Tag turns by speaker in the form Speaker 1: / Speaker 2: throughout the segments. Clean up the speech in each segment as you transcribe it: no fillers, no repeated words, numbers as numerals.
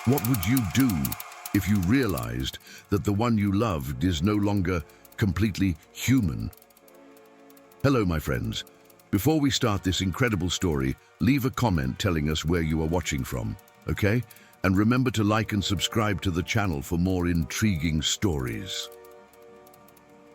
Speaker 1: What would you do if you realized that the one you loved is no longer completely human? Hello, my friends. Before we start this incredible story, leave a comment telling us where you are watching from, okay? And remember to like and subscribe to the channel for more intriguing stories.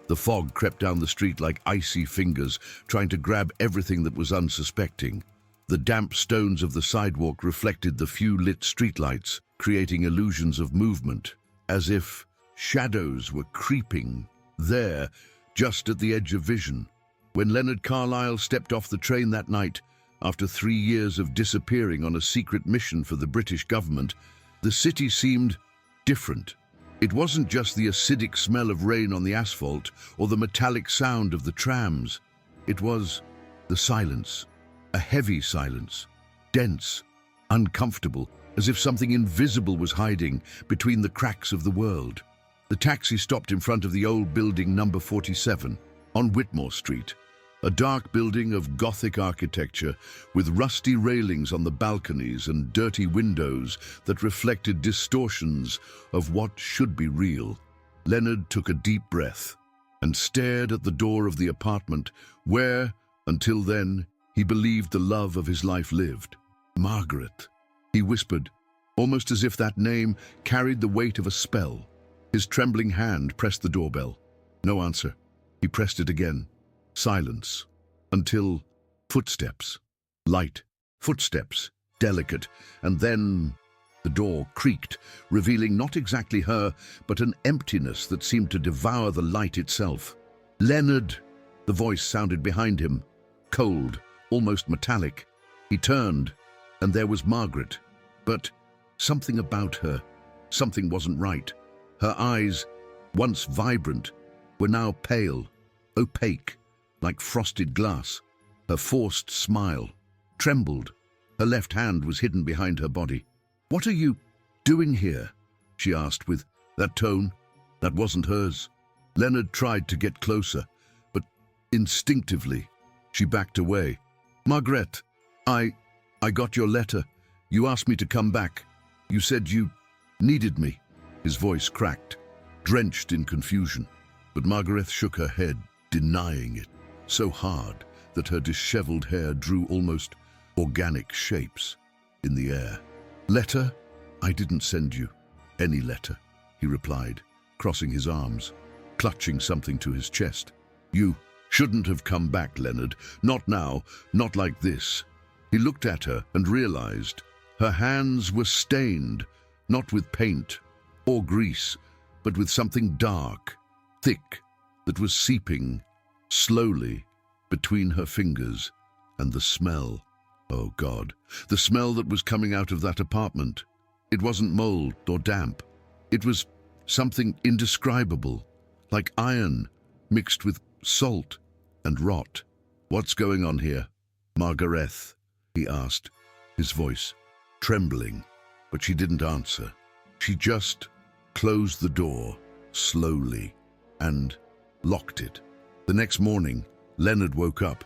Speaker 1: The fog crept down the street like icy fingers, trying to grab everything that was unsuspecting. The damp stones of the sidewalk reflected the few lit streetlights, creating illusions of movement, as if shadows were creeping there, just at the edge of vision. When Leonard Carlisle stepped off the train that night, after 3 years of disappearing on a secret mission for the British government, the city seemed different. It wasn't just the acidic smell of rain on the asphalt or the metallic sound of the trams. It was the silence, a heavy silence, dense, uncomfortable, as if something invisible was hiding between the cracks of the world. The taxi stopped in front of the old building number 47 on Whitmore Street, a dark building of Gothic architecture with rusty railings on the balconies and dirty windows that reflected distortions of what should be real. Leonard took a deep breath and stared at the door of the apartment where, until then, he believed the love of his life lived. Margaret, he whispered, almost as if that name carried the weight of a spell. His trembling hand pressed the doorbell. No answer. He pressed it again. Silence, until footsteps, light footsteps, delicate, and then the door creaked, revealing not exactly her, but an emptiness that seemed to devour the light itself. "Leonard!" The voice sounded behind him, cold, almost metallic. He turned, and there was Margaret. But something about her, something wasn't right. Her eyes, once vibrant, were now pale, opaque, like frosted glass. Her forced smile trembled. Her left hand was hidden behind her body. "What are you doing here?" she asked with that tone that wasn't hers. Leonard tried to get closer, but instinctively she backed away. "Margaret, I got your letter. You asked me to come back. You said you needed me." His voice cracked, drenched in confusion. But Margaret shook her head, denying it, so hard that her disheveled hair drew almost organic shapes in the air. "Letter? I didn't send you any letter," he replied, crossing his arms, clutching something to his chest. "You shouldn't have come back, Leonard. Not now, not like this." He looked at her and realized her hands were stained, not with paint or grease, but with something dark, thick, that was seeping slowly between her fingers. And the smell, oh God, the smell that was coming out of that apartment. It wasn't mold or damp. It was something indescribable, like iron mixed with salt and rot. "What's going on here, Margaret?" he asked, his voice trembling, but she didn't answer. She just closed the door slowly and locked it. The next morning, Leonard woke up,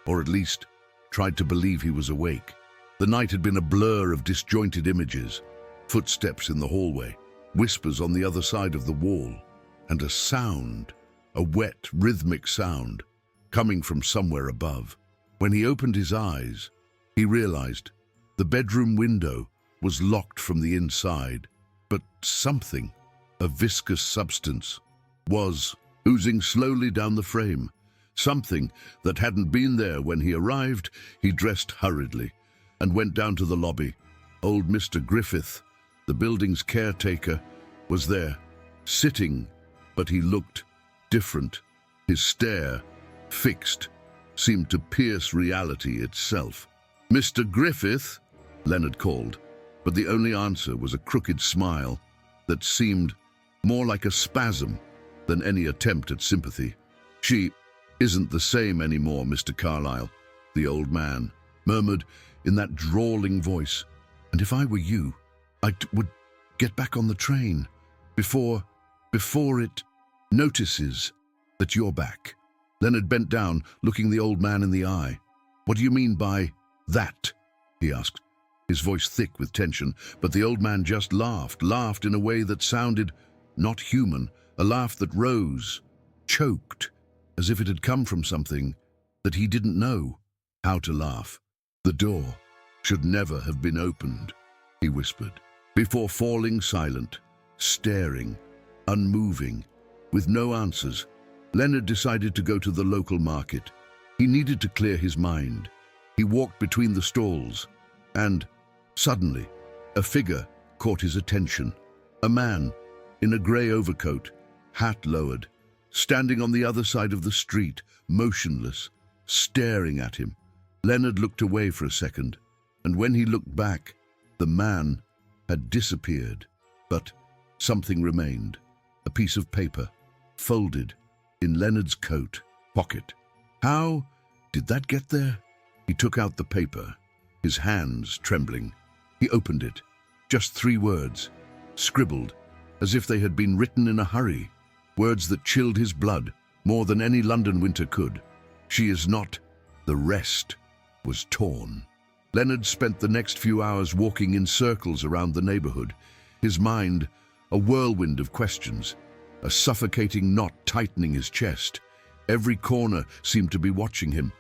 Speaker 1: or at least tried to believe he was awake. The night had been a blur of disjointed images, footsteps in the hallway, whispers on the other side of the wall, and a sound, a wet, rhythmic sound, coming from somewhere above. When he opened his eyes, he realized the bedroom window was locked from the inside, but something, a viscous substance, was oozing slowly down the frame. Something that hadn't been there when he arrived. He dressed hurriedly and went down to the lobby. Old Mr. Griffith, the building's caretaker, was there, sitting, but he looked different. His stare, fixed, seemed to pierce reality itself. "Mr. Griffith," Leonard called, but the only answer was a crooked smile that seemed more like a spasm than any attempt at sympathy. "She isn't the same anymore, Mr. Carlisle," the old man murmured in that drawling voice. "And if I were you, I would get back on the train before it notices that you're back." Leonard bent down, looking the old man in the eye. "What do you mean by that?" he asked. his voice thick with tension, but the old man just laughed in a way that sounded not human, a laugh that rose, choked, as if it had come from something that he didn't know how to laugh. "The door should never have been opened," he whispered, before falling silent, staring, unmoving, with no answers. Leonard decided to go to the local market. He needed to clear his mind. He walked between the stalls, and suddenly, a figure caught his attention. A man in a grey overcoat, hat lowered, standing on the other side of the street, motionless, staring at him. Leonard looked away for a second, and when he looked back, the man had disappeared. But something remained, a piece of paper, folded in Leonard's coat pocket. How did that get there? He took out the paper, his hands trembling. He opened it. Just 3 words, scribbled, as if they had been written in a hurry. Words that chilled his blood more than any London winter could. "She is not." The rest was torn. Leonard spent the next few hours walking in circles around the neighborhood, his mind a whirlwind of questions, a suffocating knot tightening his chest. Every corner seemed to be watching him.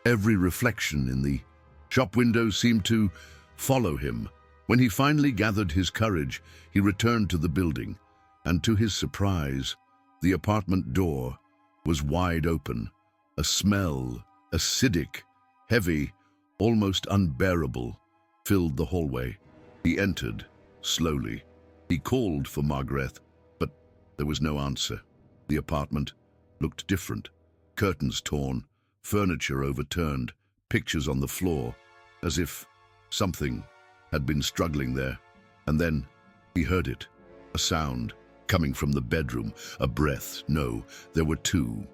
Speaker 1: Every reflection in the shop windows seemed to follow him. When he finally gathered his courage, he returned to the building, and to his surprise, the apartment door was wide open. A smell, acidic, heavy, almost unbearable, filled the hallway. He entered, slowly. He called for Margaret, but there was no answer. The apartment looked different. Curtains torn, furniture overturned, pictures on the floor, as if something had been struggling there. And then he heard it, a sound coming from the bedroom, a breath. No, there were 2.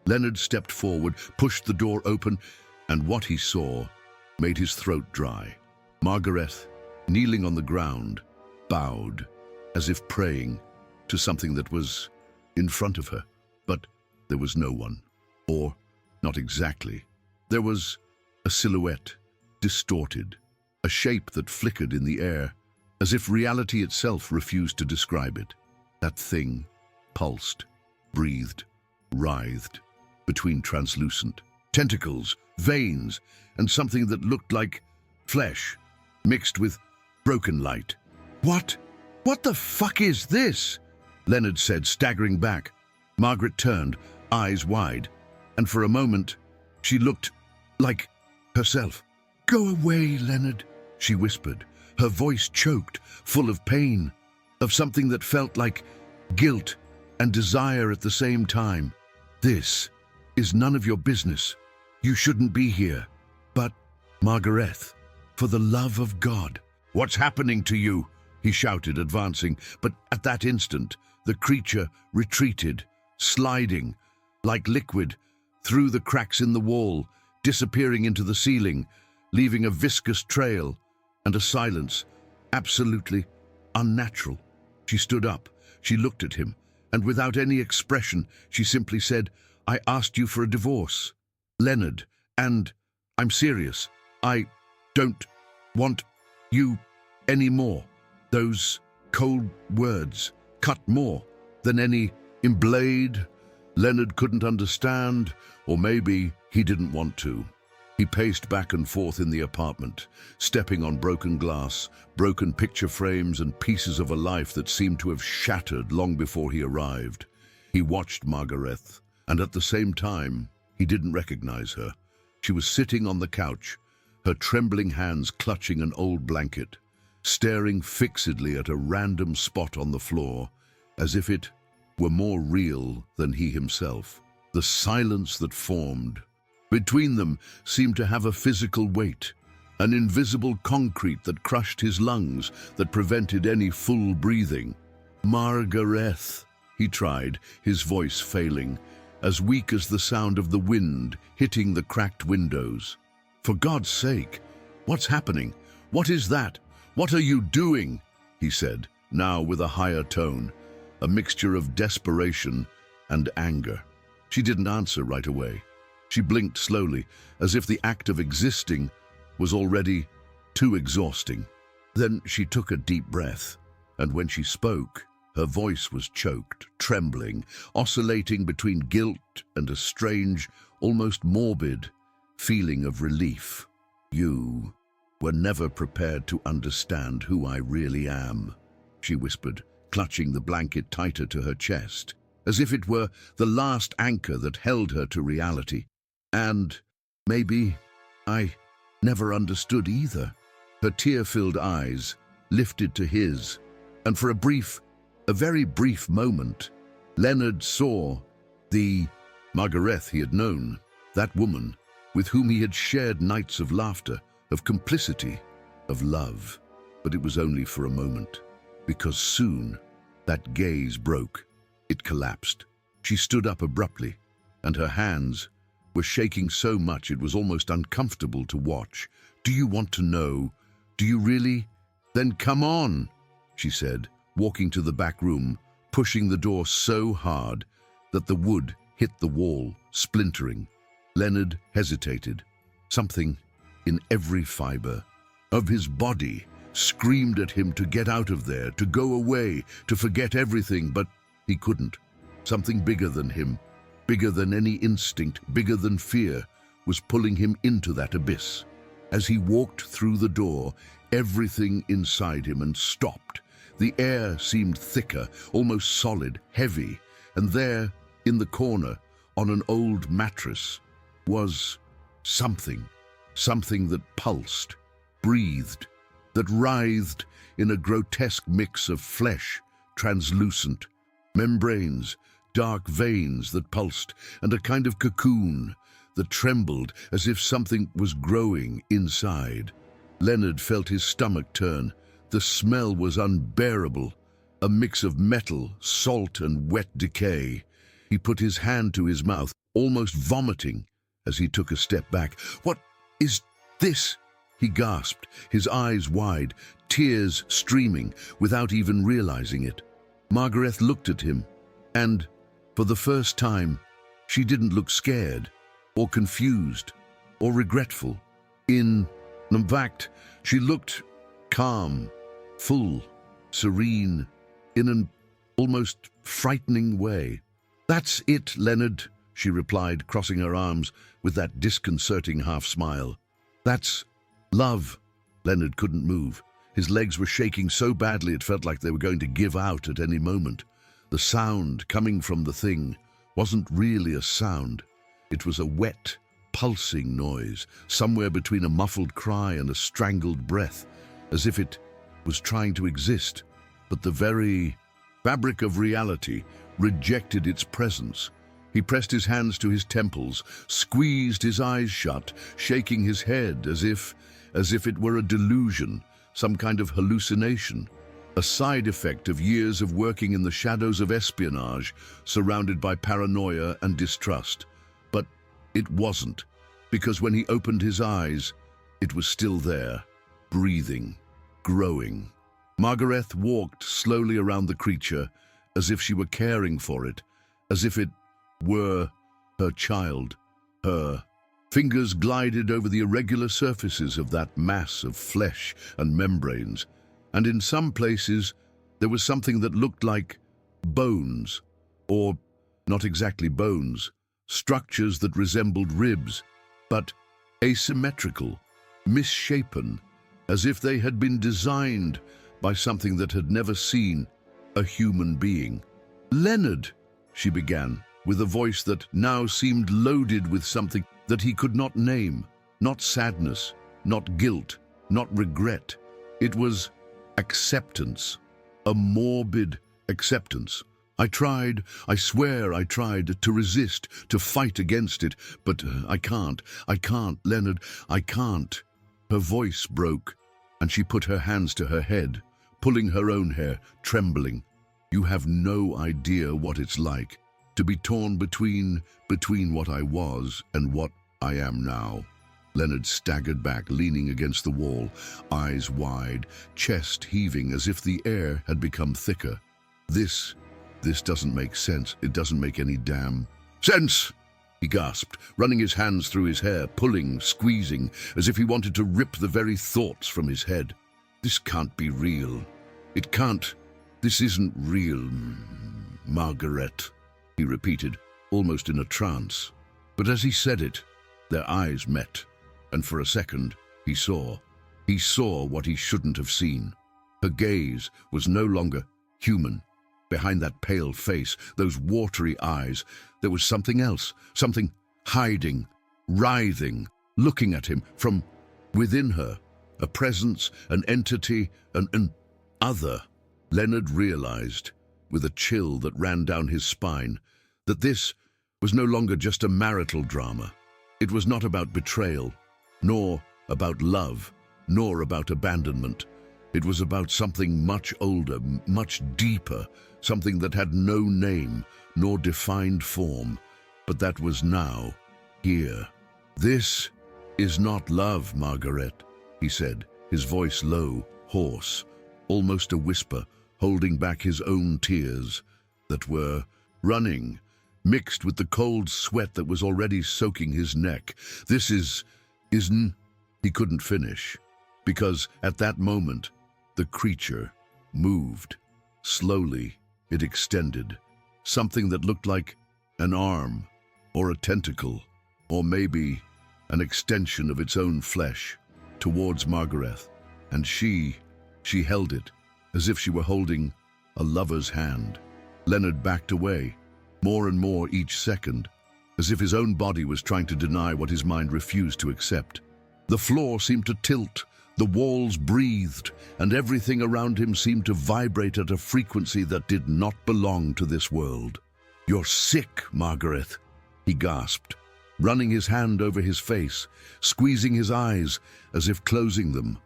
Speaker 1: Leonard stepped forward, pushed the door open, and what he saw made his throat dry. Margaret, kneeling on the ground, bowed, as if praying to something that was in front of her. But there was no one. Or, not exactly. There was a silhouette, distorted, a shape that flickered in the air, as if reality itself refused to describe it. That thing pulsed, breathed, writhed, between translucent tentacles, veins, and something that looked like flesh, mixed with broken light. "What? What the fuck is this?" Leonard said, staggering back. Margaret turned, eyes wide, and for a moment, she looked like herself. "Go away, Leonard," she whispered, her voice choked, full of pain, of something that felt like guilt and desire at the same time. "This is none of your business. You shouldn't be here." "But, Margaret, for the love of God." "What's happening to you?" he shouted, advancing, but at that instant, the creature retreated, sliding, like liquid, through the cracks in the wall, disappearing into the ceiling, leaving a viscous trail and a silence absolutely unnatural. She stood up, she looked at him, and without any expression, she simply said, "I asked you for a divorce, Leonard, and I'm serious. I don't want you anymore." Those cold words cut more than any blade. Leonard couldn't understand, or maybe he didn't want to. He paced back and forth in the apartment, stepping on broken glass, broken picture frames, and pieces of a life that seemed to have shattered long before he arrived. He watched Margaret, and at the same time, he didn't recognize her. She was sitting on the couch, her trembling hands clutching an old blanket, staring fixedly at a random spot on the floor, as if it were more real than he himself. The silence that formed between them seemed to have a physical weight, an invisible concrete that crushed his lungs, that prevented any full breathing. "Margaret," he tried, his voice failing, as weak as the sound of the wind hitting the cracked windows. "For God's sake, what's happening? What is that? What are you doing?" he said, now with a higher tone, a mixture of desperation and anger. She didn't answer right away. She blinked slowly, as if the act of existing was already too exhausting. Then she took a deep breath, and when she spoke, her voice was choked, trembling, oscillating between guilt and a strange, almost morbid feeling of relief. "You were never prepared to understand who I really am," she whispered, clutching the blanket tighter to her chest, as if it were the last anchor that held her to reality. "And maybe I never understood either." Her tear-filled eyes lifted to his, and for a very brief moment, Leonard saw the Margaret he had known, that woman with whom he had shared nights of laughter, of complicity, of love. But it was only for a moment, because soon that gaze broke. It collapsed. She stood up abruptly, and her hands were shaking so much it was almost uncomfortable to watch. "Do you want to know? Do you really? Then come on," she said, walking to the back room, pushing the door so hard that the wood hit the wall, splintering. Leonard hesitated. Something in every fiber of his body screamed at him to get out of there, to go away, to forget everything, but he couldn't. Something bigger than him, bigger than any instinct, bigger than fear, was pulling him into that abyss. As he walked through the door, everything inside him stopped. The air seemed thicker, almost solid, heavy, and there, in the corner, on an old mattress, was something that pulsed, breathed, that writhed in a grotesque mix of flesh, translucent, membranes, dark veins that pulsed, and a kind of cocoon that trembled as if something was growing inside. Leonard felt his stomach turn. The smell was unbearable, a mix of metal, salt, and wet decay. He put his hand to his mouth, almost vomiting, as he took a step back. "What is this?" he gasped, his eyes wide, tears streaming, without even realizing it. Margaret looked at him, and, for the first time, she didn't look scared, or confused, or regretful. In fact, she looked calm, full, serene, in an almost frightening way. "That's it, Leonard," she replied, crossing her arms with that disconcerting half-smile. "That's love." Leonard couldn't move. His legs were shaking so badly it felt like they were going to give out at any moment. The sound coming from the thing wasn't really a sound. It was a wet, pulsing noise, somewhere between a muffled cry and a strangled breath, as if it was trying to exist, but the very fabric of reality rejected its presence. He pressed his hands to his temples, squeezed his eyes shut, shaking his head as if it were a delusion, some kind of hallucination, a side effect of years of working in the shadows of espionage, surrounded by paranoia and distrust. But it wasn't, because when he opened his eyes, it was still there, breathing, growing. Margaret walked slowly around the creature, as if she were caring for it, as if it were her child. Her fingers glided over the irregular surfaces of that mass of flesh and membranes, and in some places there was something that looked like bones, or not exactly bones, structures that resembled ribs, but asymmetrical, misshapen, as if they had been designed by something that had never seen a human being. "Leonard," she began, with a voice that now seemed loaded with something that he could not name, not sadness, not guilt, not regret. It was acceptance, a morbid acceptance. I swear I tried to resist, to fight against it, but I can't, Leonard, I can't." Her voice broke, and she put her hands to her head, pulling her own hair, trembling. "You have no idea what it's like to be torn between what I was and what I am now." Leonard staggered back, leaning against the wall, eyes wide, chest heaving as if the air had become thicker. This doesn't make sense. It doesn't make any damn sense," he gasped, running his hands through his hair, pulling, squeezing, as if he wanted to rip the very thoughts from his head. This can't be real. It can't. This isn't real, Margaret, he repeated, almost in a trance. But as he said it, their eyes met, and for a second, he saw. He saw what he shouldn't have seen. Her gaze was no longer human. Behind that pale face, those watery eyes, there was something else, something hiding, writhing, looking at him from within her, a presence, an entity, an other. Leonard realized, with a chill that ran down his spine, that this was no longer just a marital drama. It was not about betrayal, nor about love, nor about abandonment. It was about something much older, much deeper, something that had no name, nor defined form, but that was now, here. This is not love, Margaret, he said, his voice low, hoarse, almost a whisper, holding back his own tears that were running, mixed with the cold sweat that was already soaking his neck. This isn't. He couldn't finish, because at that moment, the creature moved. Slowly, it extended, something that looked like an arm, or a tentacle, or maybe an extension of its own flesh, towards Margaret, and she held it, as if she were holding a lover's hand. Leonard backed away, more and more each second, as if his own body was trying to deny what his mind refused to accept. The floor seemed to tilt, the walls breathed, and everything around him seemed to vibrate at a frequency that did not belong to this world. "You're sick, Margaret," he gasped, running his hand over his face, squeezing his eyes as if closing them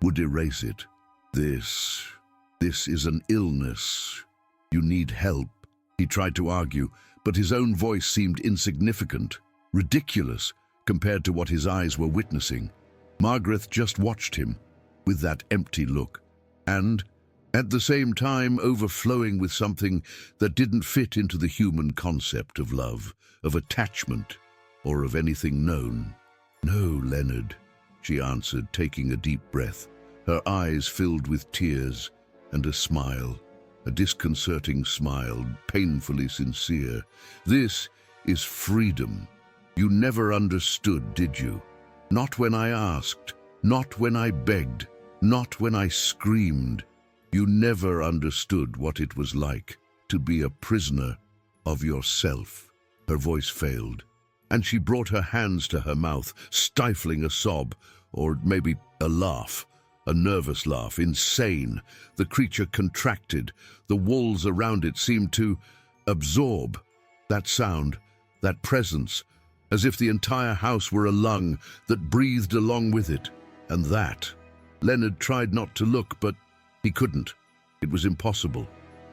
Speaker 1: would erase it. This is an illness. You need help." He tried to argue, but his own voice seemed insignificant, ridiculous, compared to what his eyes were witnessing. Margaret just watched him, with that empty look, and, at the same time, overflowing with something that didn't fit into the human concept of love, of attachment, or of anything known. "No, Leonard," she answered, taking a deep breath, her eyes filled with tears and a smile, a disconcerting smile, painfully sincere. "This is freedom. You never understood, did you? Not when I asked, not when I begged, not when I screamed. You never understood what it was like to be a prisoner of yourself." Her voice failed, and she brought her hands to her mouth, stifling a sob, or maybe a laugh, a nervous laugh, insane. The creature contracted. The walls around it seemed to absorb that sound, that presence, as if the entire house were a lung that breathed along with it. And that, Leonard tried not to look, but he couldn't. It was impossible.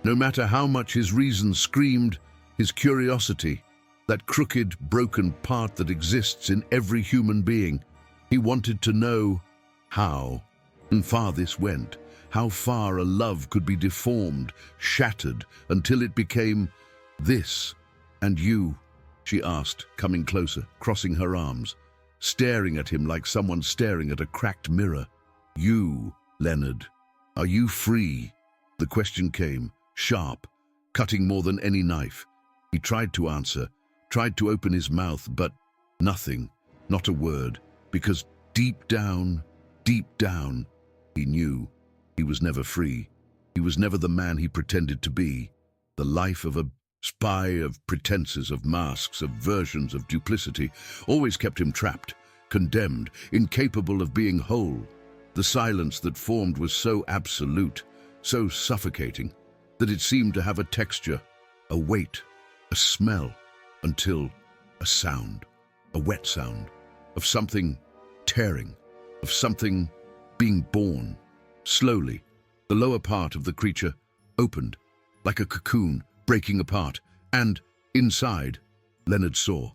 Speaker 1: No matter how much his reason screamed, his curiosity, that crooked, broken part that exists in every human being, he wanted to know how far this went, how far a love could be deformed, shattered, until it became this. "And you?" she asked, coming closer, crossing her arms, staring at him like someone staring at a cracked mirror. "You, Leonard, are you free?" The question came, sharp, cutting more than any knife. He tried to answer, tried to open his mouth, but nothing, not a word, because deep down, he knew he was never free. He was never the man he pretended to be. The life of a spy, of pretenses, of masks, of versions, of duplicity, always kept him trapped, condemned, incapable of being whole. The silence that formed was so absolute, so suffocating, that it seemed to have a texture, a weight, a smell, until a sound, a wet sound, of something tearing, of something being born. Slowly, the lower part of the creature opened, like a cocoon breaking apart, and inside, Leonard saw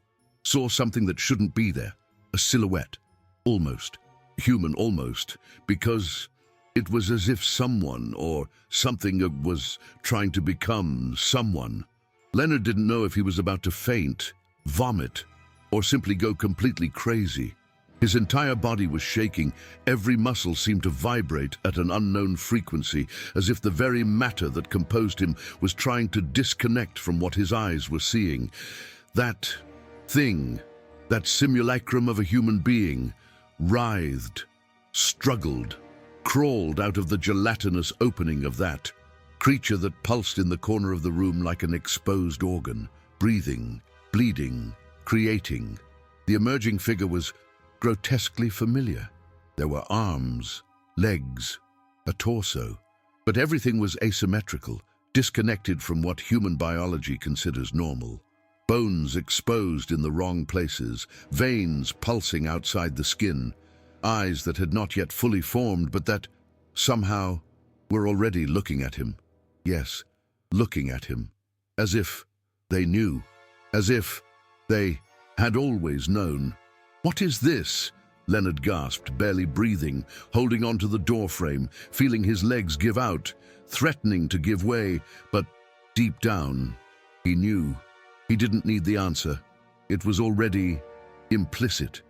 Speaker 1: something that shouldn't be there, a silhouette, almost, human almost, because it was as if someone or something was trying to become someone. Leonard didn't know if he was about to faint, vomit, or simply go completely crazy. His entire body was shaking. Every muscle seemed to vibrate at an unknown frequency, as if the very matter that composed him was trying to disconnect from what his eyes were seeing. That thing, that simulacrum of a human being, writhed, struggled, crawled out of the gelatinous opening of that creature that pulsed in the corner of the room like an exposed organ, breathing, bleeding, creating. The emerging figure was grotesquely familiar. There were arms, legs, a torso, but everything was asymmetrical, disconnected from what human biology considers normal. Bones exposed in the wrong places, veins pulsing outside the skin, eyes that had not yet fully formed but that, somehow, were already looking at him. Yes, looking at him, as if they knew, as if they had always known. "What is this?" Leonard gasped, barely breathing, holding onto the doorframe, feeling his legs give out, threatening to give way, but deep down, he knew. He didn't need the answer. It was already implicit,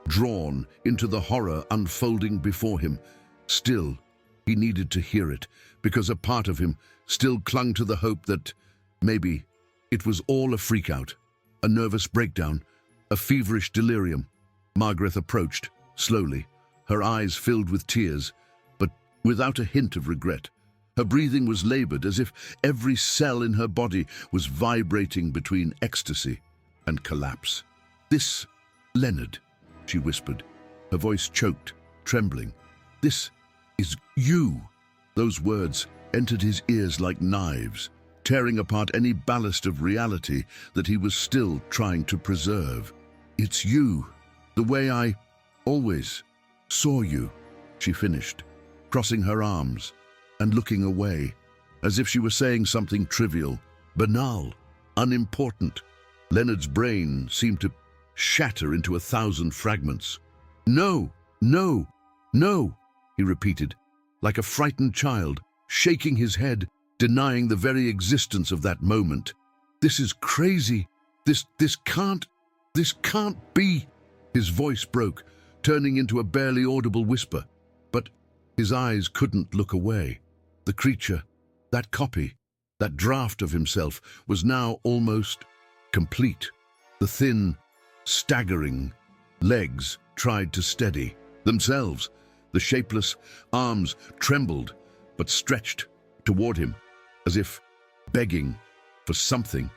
Speaker 1: drawn into the horror unfolding before him. Still, he needed to hear it, because a part of him still clung to the hope that maybe it was all a freak-out, a nervous breakdown, a feverish delirium. Margaret approached, slowly, her eyes filled with tears, but without a hint of regret. Her breathing was labored, as if every cell in her body was vibrating between ecstasy and collapse. "This, Leonard," she whispered, her voice choked, trembling. "This is you." Those words entered his ears like knives, tearing apart any ballast of reality that he was still trying to preserve. "It's you. The way I always saw you," she finished, crossing her arms and looking away, as if she were saying something trivial, banal, unimportant. Leonard's brain seemed to shatter into 1,000 fragments. "No, no, no," he repeated, like a frightened child, shaking his head, denying the very existence of that moment. "This is crazy. This can't be." His voice broke, turning into a barely audible whisper, but his eyes couldn't look away. The creature, that copy, that draft of himself, was now almost complete. The thin, staggering legs tried to steady themselves. The shapeless arms trembled, but stretched toward him, as if begging for something.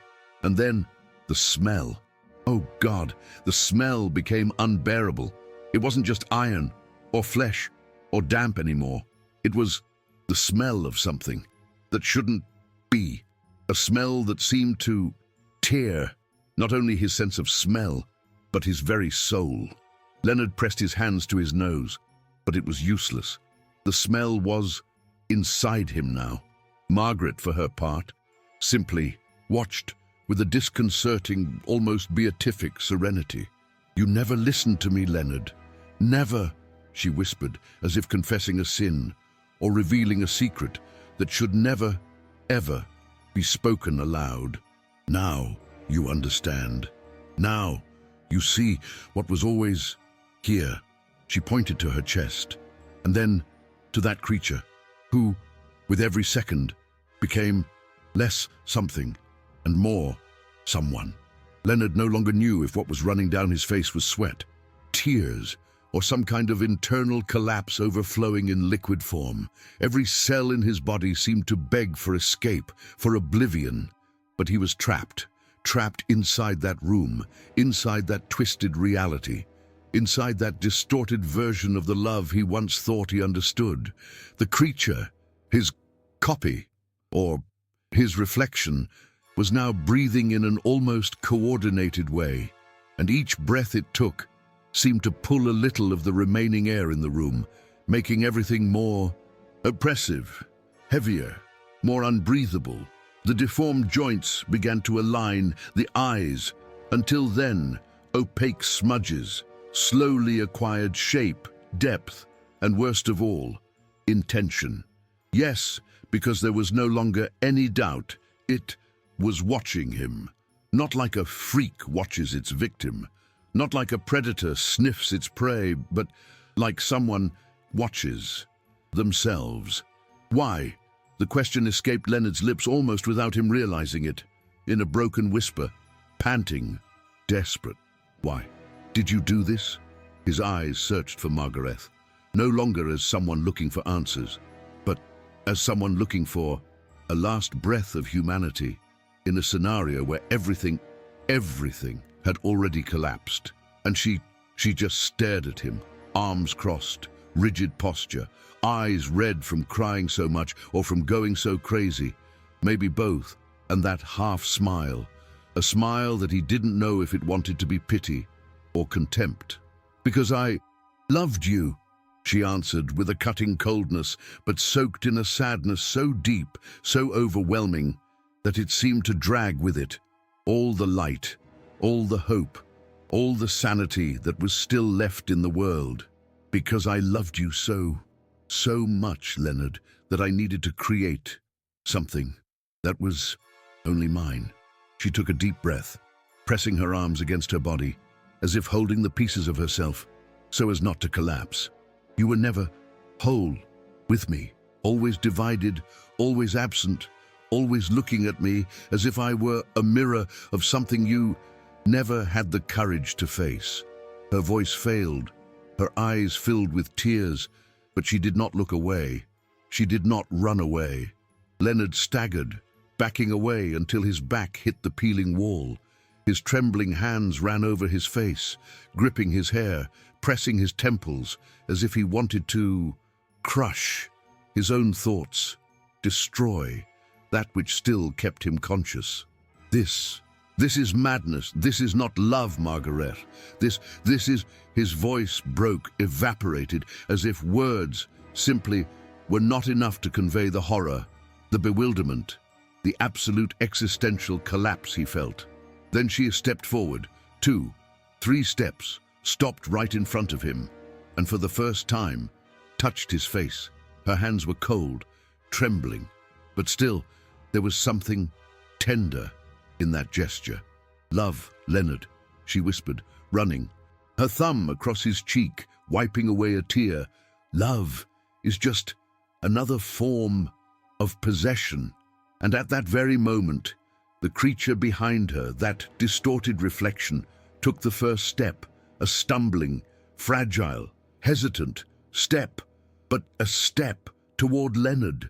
Speaker 1: And then the smell. Oh God, the smell became unbearable. It wasn't just iron, or flesh, or damp anymore. It was the smell of something that shouldn't be. A smell that seemed to tear not only his sense of smell, but his very soul. Leonard pressed his hands to his nose, but it was useless. The smell was inside him now. Margaret, for her part, simply watched with a disconcerting, almost beatific serenity. "You never listened to me, Leonard. Never," she whispered, as if confessing a sin or revealing a secret that should never, ever be spoken aloud. "Now you understand. Now you see what was always here." She pointed to her chest, and then to that creature, who, with every second, became less something and more someone. Leonard no longer knew if what was running down his face was sweat, tears, or some kind of internal collapse overflowing in liquid form. Every cell in his body seemed to beg for escape, for oblivion. But he was trapped inside that room, inside that twisted reality, inside that distorted version of the love he once thought he understood. The creature, his copy, or his reflection, was now breathing in an almost coordinated way, and each breath it took seemed to pull a little of the remaining air in the room, making everything more oppressive, heavier, more unbreathable. The deformed joints began to align, the eyes, until then opaque smudges, slowly acquired shape, depth, and worst of all, intention. Yes, because there was no longer any doubt, it was watching him, not like a freak watches its victim, Not like a predator sniffs its prey, but like someone watches themselves. Why? The question escaped Leonard's lips almost without him realizing it, in a broken whisper, panting, desperate. Why? Did you do this? His eyes searched for Margaret, no longer as someone looking for answers, but as someone looking for a last breath of humanity in a scenario where everything had already collapsed. And she just stared at him, arms crossed, rigid posture, eyes red from crying so much or from going so crazy, maybe both, and that half smile, a smile that he didn't know if it wanted to be pity or contempt. Because I loved you, she answered with a cutting coldness, but soaked in a sadness so deep, so overwhelming, that it seemed to drag with it all the light, all the hope, all the sanity that was still left in the world. Because I loved you so much, Leonard, that I needed to create something that was only mine. She took a deep breath, pressing her arms against her body, as if holding the pieces of herself so as not to collapse. You were never whole with me, always divided, always absent, always looking at me as if I were a mirror of something you never had the courage to face. Her voice failed, her eyes filled with tears, but she did not look away. She did not run away. Leonard staggered, backing away until his back hit the peeling wall. His trembling hands ran over his face, gripping his hair, pressing his temples, as if he wanted to crush his own thoughts, destroy that which still kept him conscious. This is madness. This is not love, Margaret. This is... His voice broke, evaporated, as if words simply were not enough to convey the horror, the bewilderment, the absolute existential collapse he felt. Then she stepped forward, 2, 3 steps, stopped right in front of him, and for the first time, touched his face. Her hands were cold, trembling, but still, there was something tender in that gesture. Love, Leonard, she whispered, running, her thumb across his cheek, wiping away a tear. Love is just another form of possession. And at that very moment, the creature behind her, that distorted reflection, took the first step, a stumbling, fragile, hesitant step, but a step toward Leonard.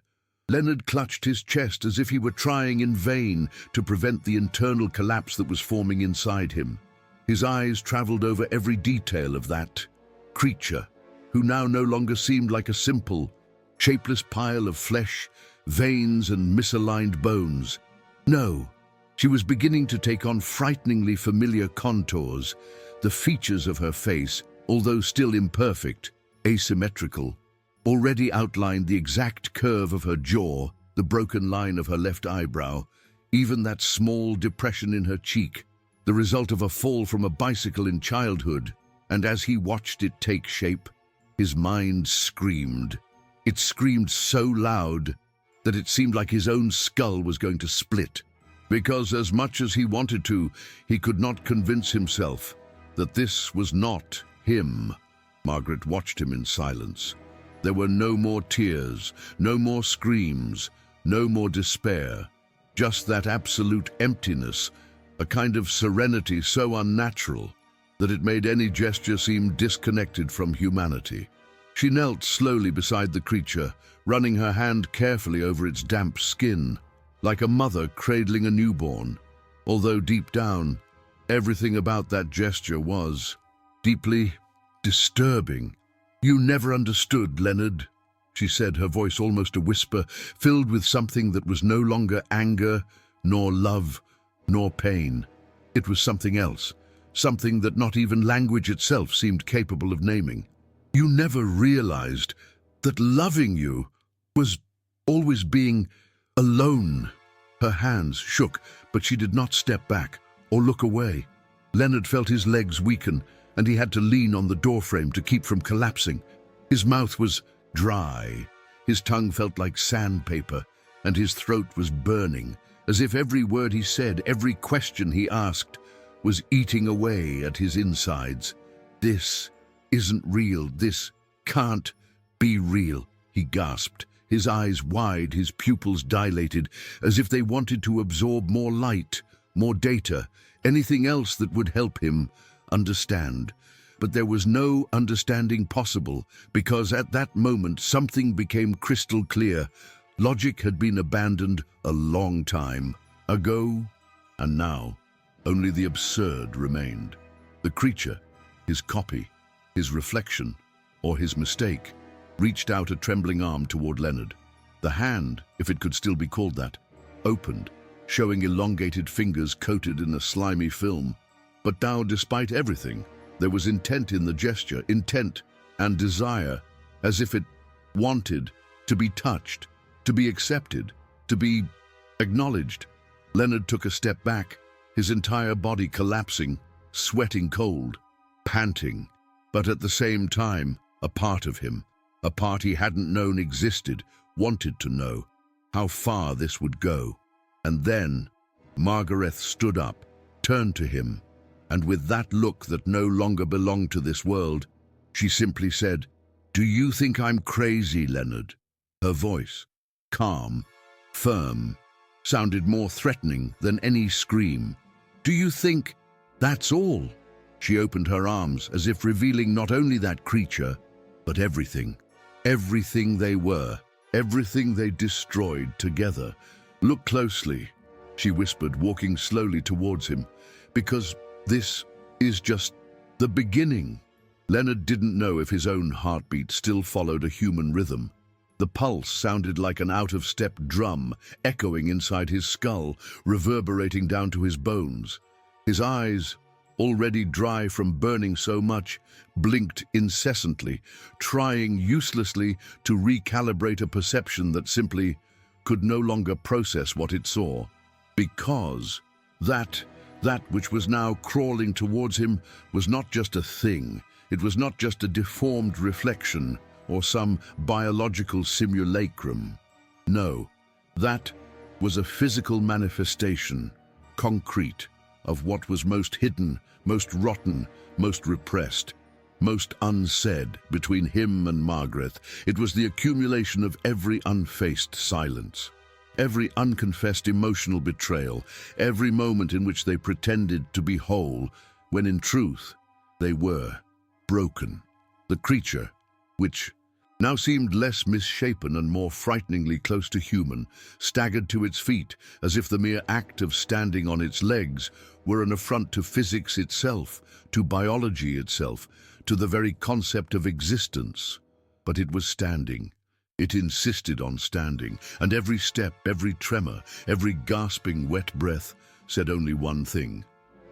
Speaker 1: Leonard clutched his chest as if he were trying in vain to prevent the internal collapse that was forming inside him. His eyes traveled over every detail of that creature, who now no longer seemed like a simple, shapeless pile of flesh, veins, and misaligned bones. No, she was beginning to take on frighteningly familiar contours. The features of her face, although still imperfect, asymmetrical, already outlined the exact curve of her jaw, the broken line of her left eyebrow, even that small depression in her cheek, the result of a fall from a bicycle in childhood. And as he watched it take shape, his mind screamed. It screamed so loud that it seemed like his own skull was going to split. Because as much as he wanted to, he could not convince himself that this was not him. Margaret watched him in silence. There were no more tears, no more screams, no more despair, just that absolute emptiness, a kind of serenity so unnatural that it made any gesture seem disconnected from humanity. She knelt slowly beside the creature, running her hand carefully over its damp skin, like a mother cradling a newborn, although deep down, everything about that gesture was deeply disturbing. You never understood, Leonard, she said, her voice almost a whisper, filled with something that was no longer anger, nor love, nor pain. It was something else, something that not even language itself seemed capable of naming. You never realized that loving you was always being alone. Her hands shook, but she did not step back or look away. Leonard felt his legs weaken, and he had to lean on the doorframe to keep from collapsing. His mouth was dry, his tongue felt like sandpaper, and his throat was burning, as if every word he said, every question he asked, was eating away at his insides. "This isn't real. This can't be real," he gasped, his eyes wide, his pupils dilated, as if they wanted to absorb more light, more data, anything else that would help him understand. But there was no understanding possible, because at that moment something became crystal clear. Logic had been abandoned a long time ago, and now only the absurd remained. The creature, his copy, his reflection, or his mistake, reached out a trembling arm toward Leonard. The hand, if it could still be called that, opened, showing elongated fingers coated in a slimy film. But now, despite everything, there was intent in the gesture, intent and desire, as if it wanted to be touched, to be accepted, to be acknowledged. Leonard took a step back, his entire body collapsing, sweating cold, panting, but at the same time, a part of him, a part he hadn't known existed, wanted to know how far this would go. And then Margaret stood up, turned to him, and with that look that no longer belonged to this world, she simply said, "Do you think I'm crazy, Leonard?" Her voice, calm, firm, sounded more threatening than any scream. "Do you think that's all?" She opened her arms as if revealing not only that creature, but everything. Everything they were, everything they destroyed together. "Look closely," she whispered, walking slowly towards him, "because this is just the beginning." Leonard didn't know if his own heartbeat still followed a human rhythm. The pulse sounded like an out-of-step drum, echoing inside his skull, reverberating down to his bones. His eyes, already dry from burning so much, blinked incessantly, trying uselessly to recalibrate a perception that simply could no longer process what it saw. Because that which was now crawling towards him was not just a thing. It was not just a deformed reflection or some biological simulacrum. No, that was a physical manifestation, concrete, of what was most hidden, most rotten, most repressed, most unsaid between him and Margaret. It was the accumulation of every unfaced silence, every unconfessed emotional betrayal, every moment in which they pretended to be whole, when in truth they were broken. The creature, which now seemed less misshapen and more frighteningly close to human, staggered to its feet, as if the mere act of standing on its legs were an affront to physics itself, to biology itself, to the very concept of existence. But it was standing. It insisted on standing, and every step, every tremor, every gasping wet breath said only one thing: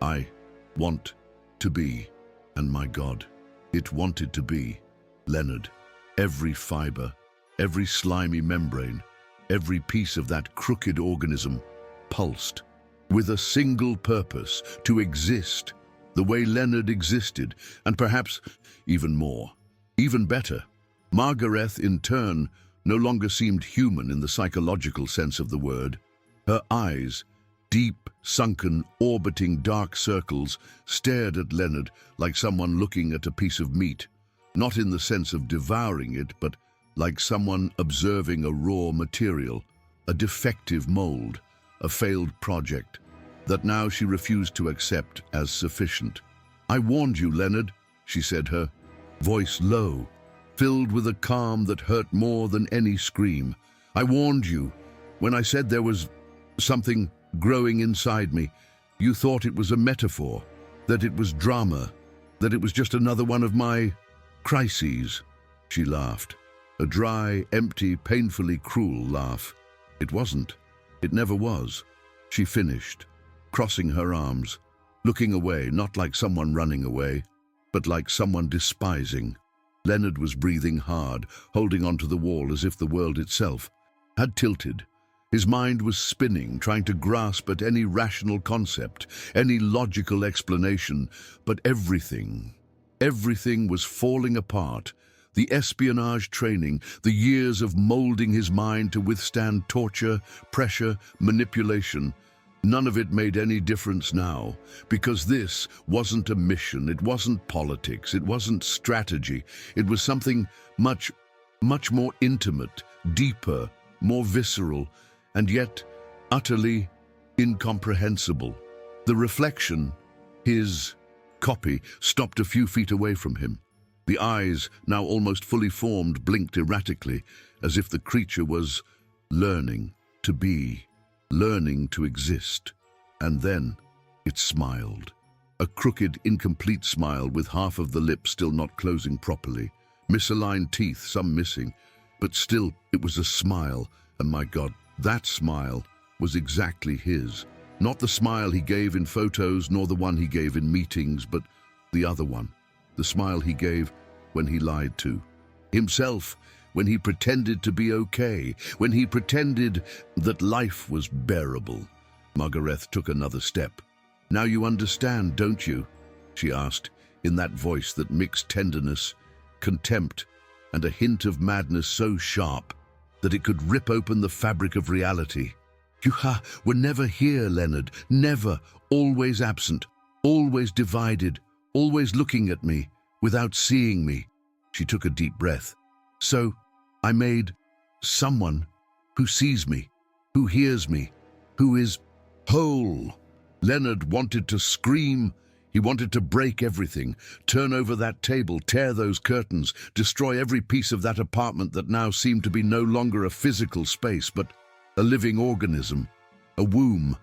Speaker 1: "I want to be." And my God, it wanted to be Leonard. Every fiber, every slimy membrane, every piece of that crooked organism pulsed with a single purpose: to exist the way Leonard existed, and perhaps even more, even better. Margaret, in turn, no longer seemed human in the psychological sense of the word. Her eyes, deep, sunken, orbiting dark circles, stared at Leonard like someone looking at a piece of meat, not in the sense of devouring it, but like someone observing a raw material, a defective mold, a failed project, that now she refused to accept as sufficient. "I warned you, Leonard," she said, her voice low, filled with a calm that hurt more than any scream. "I warned you when I said there was something growing inside me. You thought it was a metaphor, that it was drama, that it was just another one of my crises." She laughed, a dry, empty, painfully cruel laugh. "It wasn't. It never was," she finished, crossing her arms, looking away, not like someone running away, but like someone despising. Leonard was breathing hard, holding onto the wall as if the world itself had tilted. His mind was spinning, trying to grasp at any rational concept, any logical explanation, but everything was falling apart. The espionage training, the years of molding his mind to withstand torture, pressure, manipulation, None of it made any difference now, because this wasn't a mission, it wasn't politics, it wasn't strategy. It was something much, much more intimate, deeper, more visceral, and yet utterly incomprehensible. The reflection, his copy, stopped a few feet away from him. The eyes, now almost fully formed, blinked erratically, as if the creature was learning to be, learning to exist. And then it smiled. A crooked, incomplete smile with half of the lip still not closing properly. Misaligned teeth, some missing. But still, it was a smile, and my God, that smile was exactly his. Not the smile he gave in photos, nor the one he gave in meetings, but the other one. The smile he gave when he lied to himself, when he pretended to be okay, when he pretended that life was bearable. Margaret took another step. "Now you understand, don't you?" she asked, in that voice that mixed tenderness, contempt, and a hint of madness so sharp that it could rip open the fabric of reality. "You were never here, Leonard, never, always absent, always divided, always looking at me, without seeing me." She took a deep breath. "So I made someone who sees me, who hears me, who is whole." Leonard wanted to scream. He wanted to break everything, turn over that table, tear those curtains, destroy every piece of that apartment that now seemed to be no longer a physical space, but a living organism, a womb,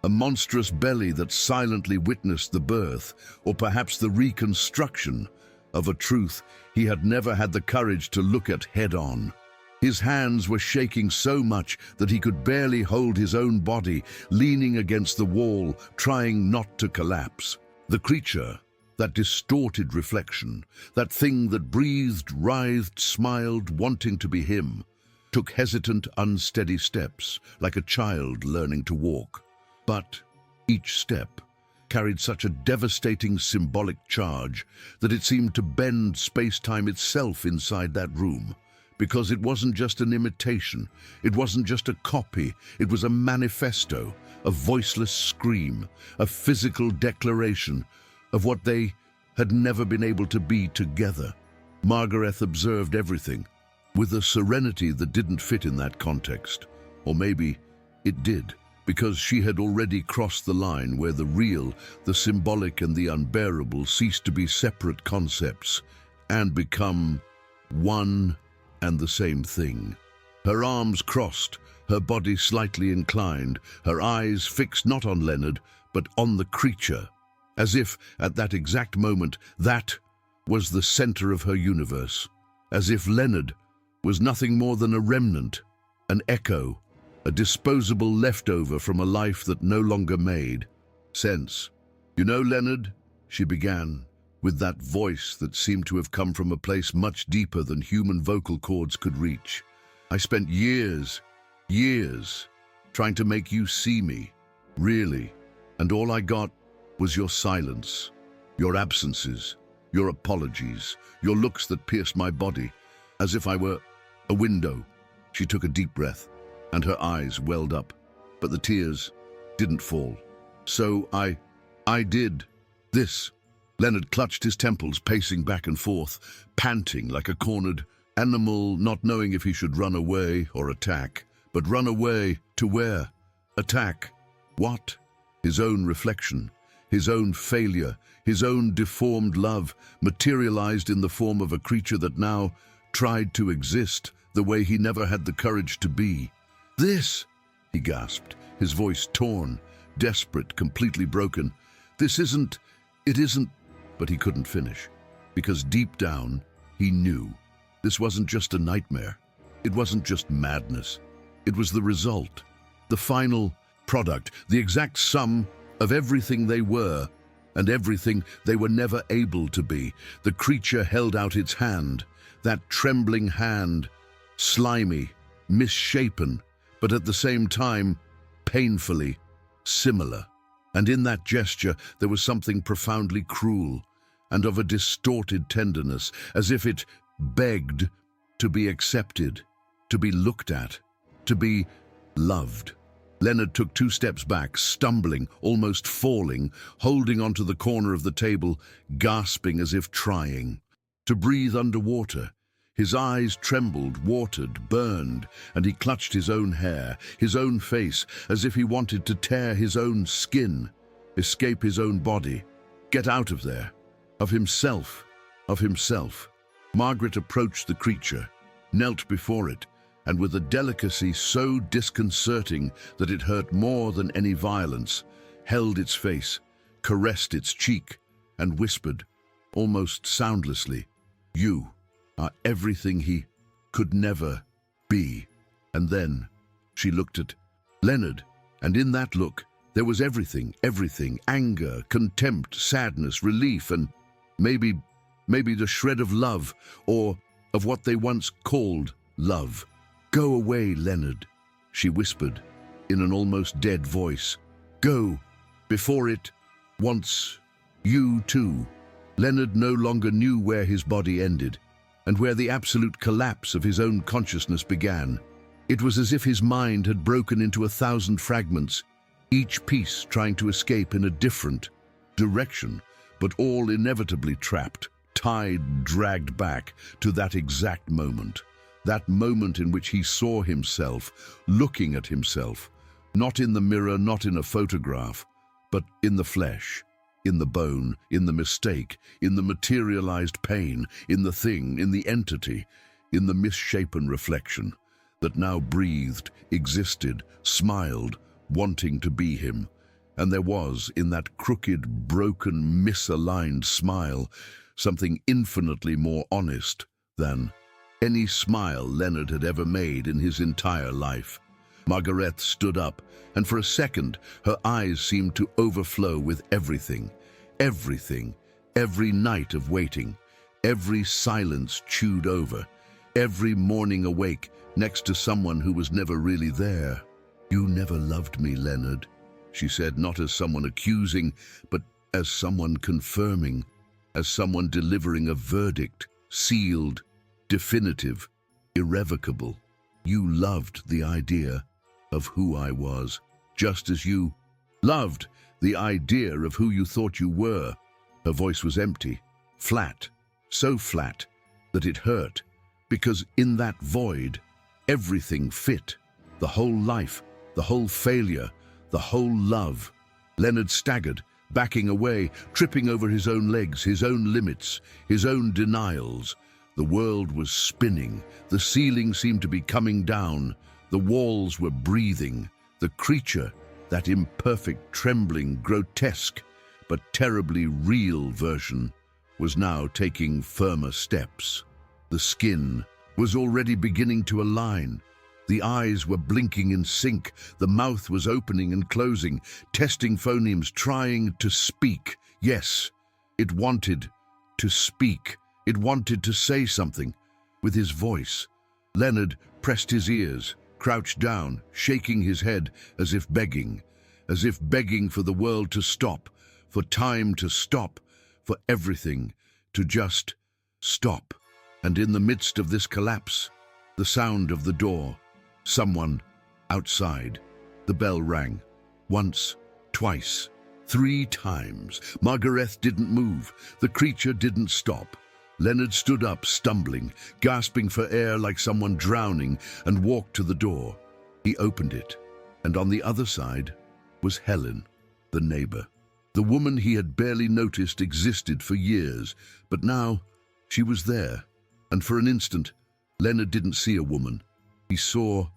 Speaker 1: a monstrous belly that silently witnessed the birth, or perhaps the reconstruction, of a truth he had never had the courage to look at head-on. His hands were shaking so much that he could barely hold his own body, leaning against the wall, trying not to collapse. The creature, that distorted reflection, that thing that breathed, writhed, smiled, wanting to be him, took hesitant, unsteady steps, like a child learning to walk. But each step carried such a devastating symbolic charge that it seemed to bend space-time itself inside that room. Because it wasn't just an imitation, it wasn't just a copy, it was a manifesto, a voiceless scream, a physical declaration of what they had never been able to be together. Margaret observed everything with a serenity that didn't fit in that context. Or maybe it did, because she had already crossed the line where the real, the symbolic, and the unbearable ceased to be separate concepts and become one and the same thing. Her arms crossed, her body slightly inclined, her eyes fixed not on Leonard, but on the creature, as if, at that exact moment, that was the center of her universe, as if Leonard was nothing more than a remnant, an echo, a disposable leftover from a life that no longer made sense. "You know, Leonard," she began, with that voice that seemed to have come from a place much deeper than human vocal cords could reach, "I spent years, trying to make you see me, really, and all I got was your silence, your absences, your apologies, your looks that pierced my body, as if I were a window." She took a deep breath, and her eyes welled up, but the tears didn't fall. "So I did this." Leonard clutched his temples, pacing back and forth, panting like a cornered animal, not knowing if he should run away or attack. But run away to where? Attack what? His own reflection, his own failure, his own deformed love, materialized in the form of a creature that now tried to exist the way he never had the courage to be. "This," he gasped, his voice torn, desperate, completely broken. It isn't, but he couldn't finish, because deep down, he knew this wasn't just a nightmare. It wasn't just madness. It was the result, the final product, the exact sum of everything they were and everything they were never able to be. The creature held out its hand, that trembling hand, slimy, misshapen, but at the same time, painfully similar. And in that gesture, there was something profoundly cruel and of a distorted tenderness, as if it begged to be accepted, to be looked at, to be loved. Leonard took 2 steps back, stumbling, almost falling, holding onto the corner of the table, gasping as if trying to breathe underwater. His eyes trembled, watered, burned, and he clutched his own hair, his own face, as if he wanted to tear his own skin, escape his own body, get out of there, of himself, of himself. Margaret approached the creature, knelt before it, and with a delicacy so disconcerting that it hurt more than any violence, held its face, caressed its cheek, and whispered, almost soundlessly, "You are everything he could never be." And then she looked at Leonard, and in that look there was everything, anger, contempt, sadness, relief, and maybe the shred of love, or of what they once called love. "Go away, Leonard," she whispered in an almost dead voice. "Go, before it wants you too." Leonard no longer knew where his body ended, and where the absolute collapse of his own consciousness began. It was as if his mind had broken into 1,000 fragments, each piece trying to escape in a different direction, but all inevitably trapped, tied, dragged back to that exact moment. That moment in which he saw himself, looking at himself, not in the mirror, not in a photograph, but in the flesh, in the bone, in the mistake, in the materialized pain, in the thing, in the entity, in the misshapen reflection that now breathed, existed, smiled, wanting to be him. And there was, in that crooked, broken, misaligned smile, something infinitely more honest than any smile Leonard had ever made in his entire life. Margaret stood up, and for a second her eyes seemed to overflow with everything, every night of waiting, every silence chewed over, every morning awake next to someone who was never really there. "You never loved me, Leonard," she said, not as someone accusing, but as someone confirming, as someone delivering a verdict, sealed, definitive, irrevocable. "You loved the idea of who I was, just as you loved the idea of who you thought you were." Her voice was empty, flat, so flat that it hurt, because in that void, everything fit, the whole life, the whole failure, the whole love. Leonard staggered, backing away, tripping over his own legs, his own limits, his own denials. The world was spinning, the ceiling seemed to be coming down, the walls were breathing. The creature, that imperfect, trembling, grotesque, but terribly real version, was now taking firmer steps. The skin was already beginning to align. The eyes were blinking in sync, the mouth was opening and closing, testing phonemes, trying to speak. Yes, it wanted to speak. It wanted to say something with his voice. Leonard pressed his ears, crouched down, shaking his head as if begging for the world to stop, for time to stop, for everything to just stop. And in the midst of this collapse, the sound of the door. Someone outside. The bell rang. Once, twice, 3 times. Margaret didn't move. The creature didn't stop. Leonard stood up, stumbling, gasping for air like someone drowning, and walked to the door. He opened it, and on the other side was Helen, the neighbor. The woman he had barely noticed existed for years, but now she was there. And for an instant, Leonard didn't see a woman. He saw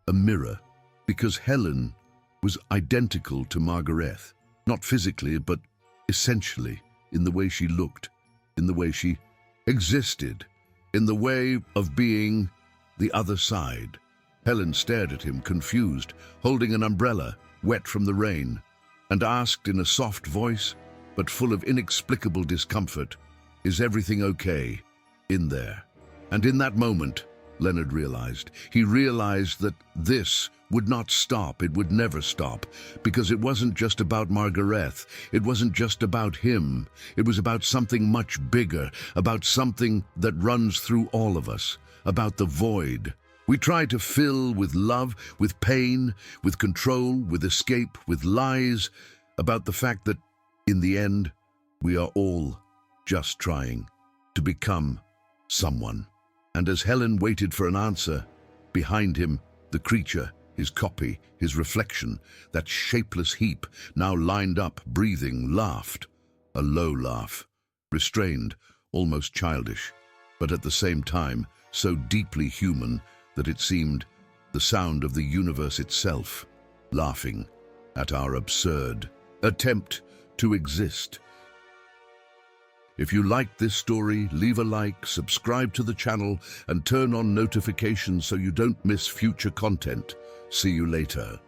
Speaker 1: a mirror, because Helen was identical to Margaret, not physically, but essentially, in the way she looked, in the way she existed, in the way of being the other side. Helen stared at him, confused, holding an umbrella, wet from the rain, and asked in a soft voice, but full of inexplicable discomfort, "Is everything okay in there?" And in that moment, Leonard realized. He realized that this would not stop, it would never stop, because it wasn't just about Margaret, it wasn't just about him, it was about something much bigger, about something that runs through all of us, about the void We try to fill with love, with pain, with control, with escape, with lies about the fact that, in the end, we are all just trying to become someone. And as Helen waited for an answer, behind him, the creature, his copy, his reflection, that shapeless heap, now lined up, breathing, laughed. A low laugh, restrained, almost childish, but at the same time so deeply human that it seemed the sound of the universe itself, laughing at our absurd attempt to exist. If you liked this story, leave a like, subscribe to the channel, and turn on notifications so you don't miss future content. See you later.